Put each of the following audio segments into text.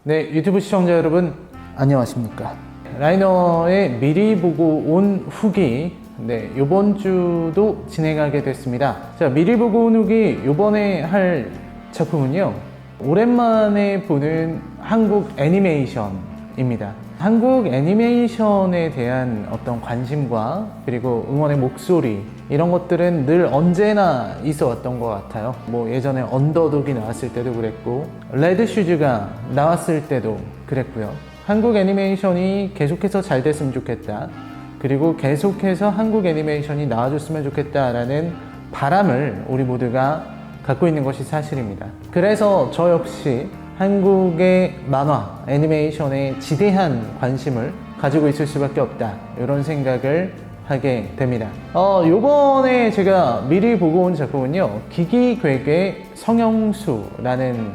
네, 유튜브 시청자 여러분 안녕하십니까. 라이너의 미리 보고 온 후기, 요번 주도 진행하게 됐습니다. 자, 미리 보고 온 후기 요번에 할 작품은요, 오랜만에 보는 한국 애니메이션입니다. 한국 애니메이션에 대한 어떤 관심과 그리고 응원의 목소리, 이런 것들은 늘 언제나 있어 왔던 것 같아요. 뭐 예전에 언더독이 나왔을 때도 그랬고, 레드슈즈가 나왔을 때도 그랬고요. 한국 애니메이션이 계속해서 잘 됐으면 좋겠다, 그리고 계속해서 한국 애니메이션이 나와줬으면 좋겠다라는 바람을 우리 모두가 갖고 있는 것이 사실입니다. 그래서 저 역시 한국의 만화, 애니메이션에 지대한 관심을 가지고 있을 수밖에 없다, 이런 생각을 하게 됩니다. 요번에 제가 미리 보고 온 작품은요, 기기괴괴 성형수라는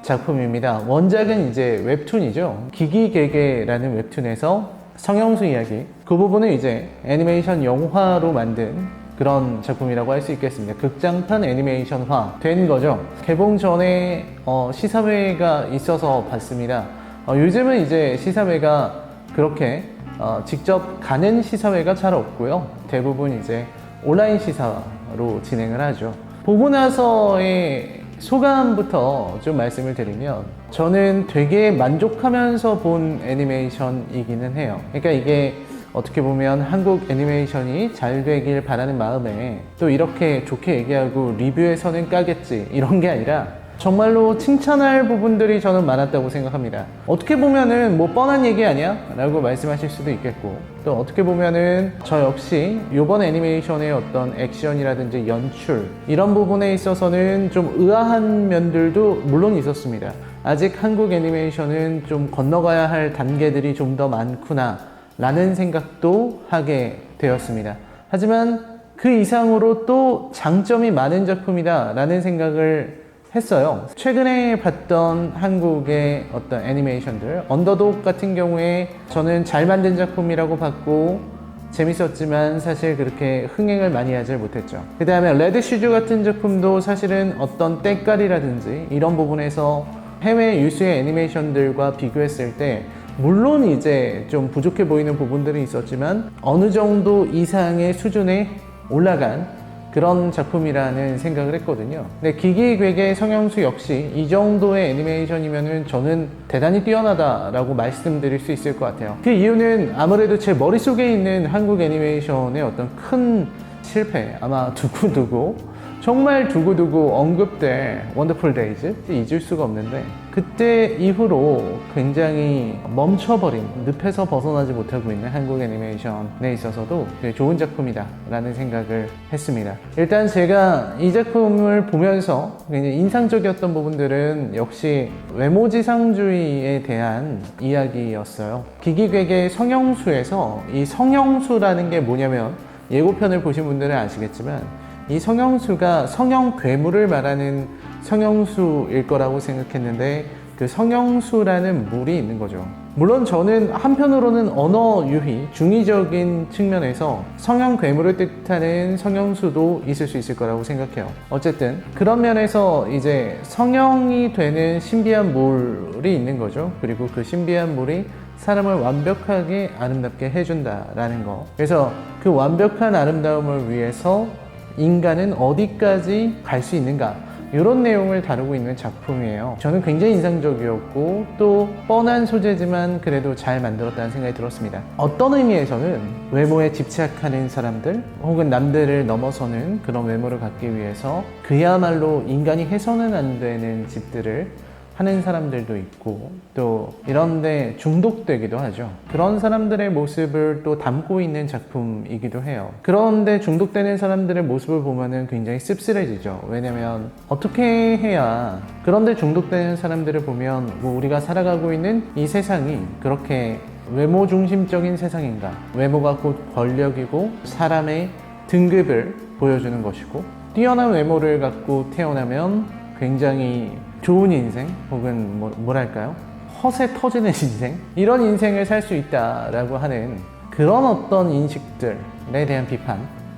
작품입니다. 원작은 이제 웹툰이죠. 기기괴괴라는 웹툰에서 성형수 이야기, 그 부분을 이제 애니메이션 영화로 만든 그런 작품이라고 할 수 있겠습니다. 극장판 애니메이션화 된 거죠. 개봉 전에 시사회가 있어서 봤습니다. 요즘은 이제 시사회가 그렇게 직접 가는 시사회가 잘 없고요. 대부분 이제 온라인 시사로 진행을 하죠. 보고 나서의 소감부터 좀 말씀을 드리면, 저는 되게 만족하면서 본 애니메이션이기는 해요. 그러니까 이게 어떻게 보면 한국 애니메이션이 잘 되길 바라는 마음에 또 이렇게 좋게 얘기하고 리뷰에서는 까겠지, 이런 게 아니라 정말로 칭찬할 부분들이 저는 많았다고 생각합니다. 어떻게 보면은 뭐 뻔한 얘기 아니야? 라고 말씀하실 수도 있겠고, 또 어떻게 보면은 저 역시 이번 애니메이션의 어떤 액션이라든지 연출, 이런 부분에 있어서는 좀 의아한 면들도 물론 있었습니다. 아직 한국 애니메이션은 좀 건너가야 할 단계들이 좀 더 많구나 라는 생각도 하게 되었습니다. 하지만 그 이상으로 또 장점이 많은 작품이다 라는 생각을 했어요. 최근에 봤던 한국의 어떤 애니메이션들, 언더독 같은 경우에 저는 잘 만든 작품이라고 봤고 재밌었지만 사실 그렇게 흥행을 많이 하지 못했죠. 그 다음에 레드슈즈 같은 작품도 사실은 어떤 때깔이라든지 이런 부분에서 해외 유수의 애니메이션들과 비교했을 때 물론 이제 좀 부족해 보이는 부분들이 있었지만 어느 정도 이상의 수준에 올라간 그런 작품이라는 생각을 했거든요. 근데 기기괴괴 성형수 역시 이 정도의 애니메이션이면은 저는 대단히 뛰어나다라고 말씀드릴 수 있을 것 같아요. 그 이유는 아무래도 제 머릿속에 있는 한국 애니메이션의 어떤 큰 실패, 아마 정말 두고두고 언급될 원더풀 데이즈, 잊을 수가 없는데, 그때 이후로 굉장히 멈춰버린, 늪에서 벗어나지 못하고 있는 한국 애니메이션에 있어서도 되게 좋은 작품이다 라는 생각을 했습니다. 일단 제가 이 작품을 보면서 굉장히 인상적이었던 부분들은 역시 외모지상주의에 대한 이야기였어요. 기기괴괴 성형수에서 이 성형수라는 게 뭐냐면, 예고편을 보신 분들은 아시겠지만 이 성형수가 성형 괴물을 말하는 성형수일 거라고 생각했는데, 그 성형수라는 물이 있는 거죠. 물론 저는 한편으로는 언어 유희, 중의적인 측면에서 성형 괴물을 뜻하는 성형수도 있을 수 있을 거라고 생각해요. 어쨌든 그런 면에서 이제 성형이 되는 신비한 물이 있는 거죠. 그리고 그 신비한 물이 사람을 완벽하게 아름답게 해준다라는 거. 그래서 그 완벽한 아름다움을 위해서 인간은 어디까지 갈 수 있는가, 이런 내용을 다루고 있는 작품이에요. 저는 굉장히 인상적이었고 또 뻔한 소재지만 그래도 잘 만들었다는 생각이 들었습니다. 어떤 의미에서는 외모에 집착하는 사람들, 혹은 남들을 넘어서는 그런 외모를 갖기 위해서 그야말로 인간이 해서는 안 되는 짓들을 하는 사람들도 있고, 또 이런데 중독되기도 하죠. 그런 사람들의 모습을 또 담고 있는 작품이기도 해요. 그런데 중독되는 사람들의 모습을 보면은 굉장히 씁쓸해지죠. 왜냐면 어떻게 해야, 그런데 중독되는 사람들을 보면 뭐 우리가 살아가고 있는 이 세상이 그렇게 외모 중심적인 세상인가, 외모가 곧 권력이고 사람의 등급을 보여주는 것이고, 뛰어난 외모를 갖고 태어나면 굉장히 좋은 인생, 혹은 뭐랄까요, 허세 터지는 인생, 이런 인생을 살 수 있다라고 하는 그런 어떤 인식들에 대한 비판,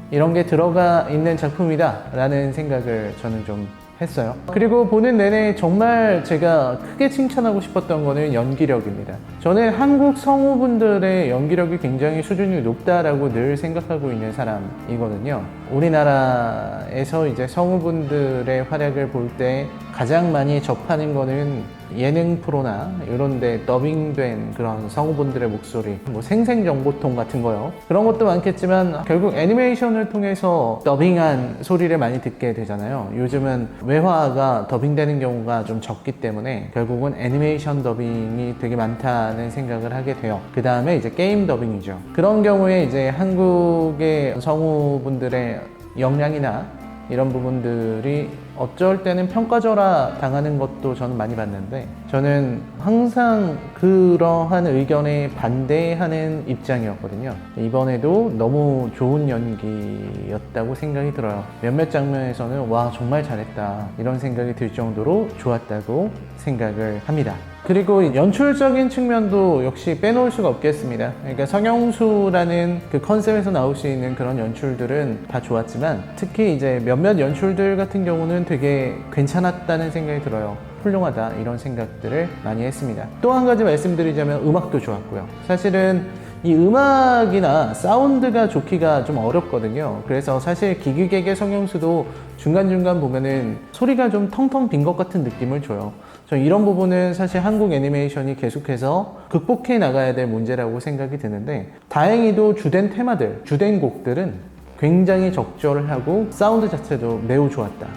이런 게 들어가 있는 작품이다 라는 생각을 저는 좀 했어요. 그리고 보는 내내 정말 제가 크게 칭찬하고 싶었던 거는 연기력입니다. 저는 한국 성우분들의 연기력이 굉장히 수준이 높다라고 늘 생각하고 있는 사람이거든요. 우리나라에서 이제 성우분들의 활약을 볼 때 가장 많이 접하는 거는 예능 프로나 이런 데 더빙된 그런 성우분들의 목소리, 뭐 생생정보통 같은 거요. 그런 것도 많겠지만 결국 애니메이션을 통해서 더빙한 소리를 많이 듣게 되잖아요. 요즘은 외화가 더빙되는 경우가 좀 적기 때문에 결국은 애니메이션 더빙이 되게 많다는 생각을 하게 돼요. 그 다음에 이제 게임 더빙이죠. 그런 경우에 이제 한국의 성우분들의 역량이나 이런 부분들이 어쩔 때는 평가절하 당하는 것도 저는 많이 봤는데, 저는 항상 그러한 의견에 반대하는 입장이었거든요. 이번에도 너무 좋은 연기였다고 생각이 들어요. 몇몇 장면에서는 와 정말 잘했다 이런 생각이 들 정도로 좋았다고 생각을 합니다. 그리고 연출적인 측면도 역시 빼놓을 수가 없겠습니다. 그러니까 성형수라는 그 컨셉에서 나올 수 있는 그런 연출들은 다 좋았지만, 특히 이제 몇몇 연출들 같은 경우는 되게 괜찮았다는 생각이 들어요. 훌륭하다 이런 생각들을 많이 했습니다. 또 한 가지 말씀드리자면 음악도 좋았고요. 사실은 이 음악이나 사운드가 좋기가 좀 어렵거든요. 그래서 사실 기기객의 성형수도 중간중간 보면은 소리가 좀 텅텅 빈 것 같은 느낌을 줘요. 저 이런 부분은 사실 한국 애니메이션이 계속해서 극복해 나가야 될 문제라고 생각이 드는데, 다행히도 주된 테마들, 주된 곡들은 굉장히 적절하고 사운드 자체도 매우 좋았다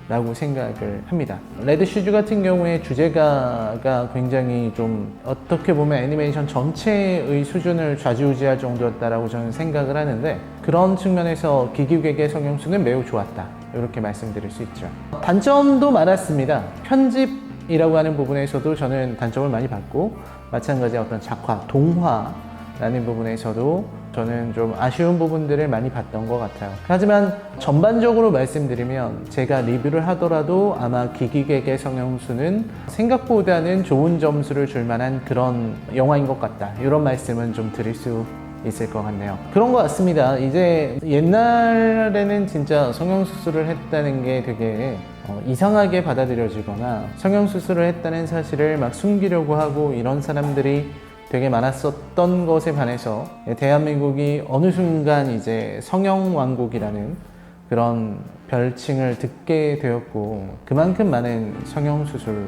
라고 생각을 합니다. 레드슈즈 같은 경우에 주제가가 굉장히 좀 어떻게 보면 애니메이션 전체의 수준을 좌지우지할 정도였다라고 저는 생각을 하는데, 그런 측면에서 기기객의 성형수는 매우 좋았다 이렇게 말씀드릴 수 있죠. 단점도 많았습니다. 편집이라고 하는 부분에서도 저는 단점을 많이 받고, 마찬가지 어떤 작화, 동화라는 부분에서도 저는 좀 아쉬운 부분들을 많이 봤던 것 같아요. 하지만 전반적으로 말씀드리면 제가 리뷰를 하더라도 아마 기기객의 성형수는 생각보다는 좋은 점수를 줄 만한 그런 영화인 것 같다, 이런 말씀은 좀 드릴 수 있을 것 같네요. 그런 것 같습니다. 이제 옛날에는 진짜 성형수술을 했다는 게 되게 이상하게 받아들여지거나, 성형수술을 했다는 사실을 막 숨기려고 하고 이런 사람들이 되게 많았었던 것에 반해서 대한민국이 어느 순간 이제 성형왕국이라는 그런 별칭을 듣게 되었고, 그만큼 많은 성형수술을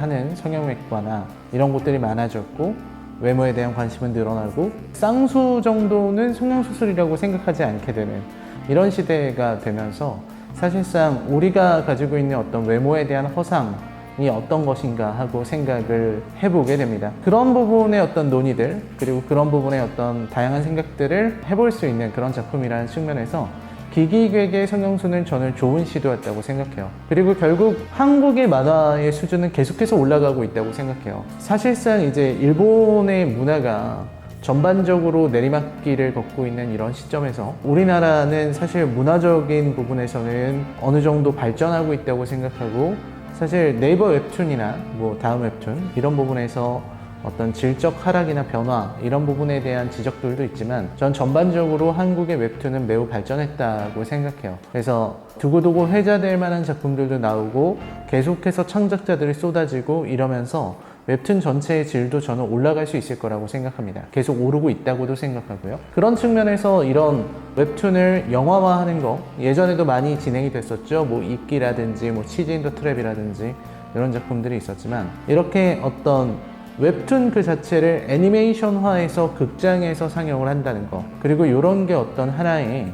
하는 성형외과나 이런 곳들이 많아졌고, 외모에 대한 관심은 늘어나고, 쌍수 정도는 성형수술이라고 생각하지 않게 되는 이런 시대가 되면서, 사실상 우리가 가지고 있는 어떤 외모에 대한 허상 이 어떤 것인가 하고 생각을 해보게 됩니다. 그런 부분의 어떤 논의들, 그리고 그런 부분의 어떤 다양한 생각들을 해볼 수 있는 그런 작품이라는 측면에서 기기객의 성형수는 저는 좋은 시도였다고 생각해요. 그리고 결국 한국의 만화의 수준은 계속해서 올라가고 있다고 생각해요. 사실상 이제 일본의 문화가 전반적으로 내리막길을 걷고 있는 이런 시점에서 우리나라는 사실 문화적인 부분에서는 어느 정도 발전하고 있다고 생각하고, 사실 네이버 웹툰이나 뭐 다음 웹툰 이런 부분에서 어떤 질적 하락이나 변화 이런 부분에 대한 지적들도 있지만, 전 전반적으로 한국의 웹툰은 매우 발전했다고 생각해요. 그래서 두고두고 회자될 만한 작품들도 나오고 계속해서 창작자들이 쏟아지고 이러면서 웹툰 전체의 질도 저는 올라갈 수 있을 거라고 생각합니다. 계속 오르고 있다고도 생각하고요. 그런 측면에서 이런 웹툰을 영화화하는 거 예전에도 많이 진행이 됐었죠. 뭐 이끼라든지 뭐 치즈 인 더 트랩이라든지 이런 작품들이 있었지만, 이렇게 어떤 웹툰 그 자체를 애니메이션화해서 극장에서 상영을 한다는 거, 그리고 이런 게 어떤 하나의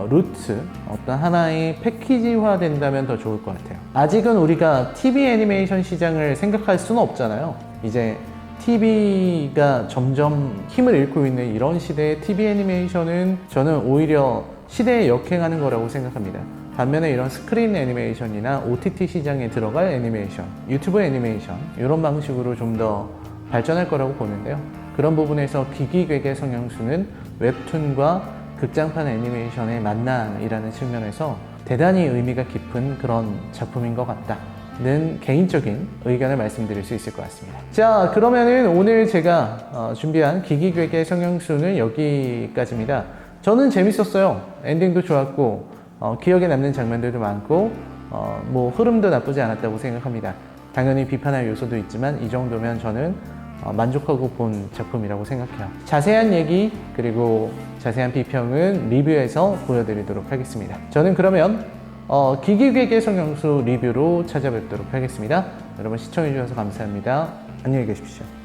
루트, 어떤 하나의 패키지화 된다면 더 좋을 것 같아요. 아직은 우리가 TV 애니메이션 시장을 생각할 수는 없잖아요. 이제 TV가 점점 힘을 잃고 있는 이런 시대에 TV 애니메이션은 저는 오히려 시대에 역행하는 거라고 생각합니다. 반면에 이런 스크린 애니메이션이나 OTT 시장에 들어갈 애니메이션, 유튜브 애니메이션 이런 방식으로 좀 더 발전할 거라고 보는데요. 그런 부분에서 기기객의 성형수는 웹툰과 극장판 애니메이션의 만남이라는 측면에서 대단히 의미가 깊은 그런 작품인 것 같다는 개인적인 의견을 말씀드릴 수 있을 것 같습니다. 자, 그러면은 오늘 제가 준비한 기기객의 성형수는 여기까지입니다. 저는 재밌었어요. 엔딩도 좋았고 기억에 남는 장면들도 많고, 뭐 흐름도 나쁘지 않았다고 생각합니다. 당연히 비판할 요소도 있지만 이 정도면 저는 만족하고 본 작품이라고 생각해요. 자세한 얘기 그리고 자세한 비평은 리뷰에서 보여드리도록 하겠습니다. 저는 그러면 기기괴계 성형수 리뷰로 찾아뵙도록 하겠습니다. 여러분 시청해주셔서 감사합니다. 안녕히 계십시오.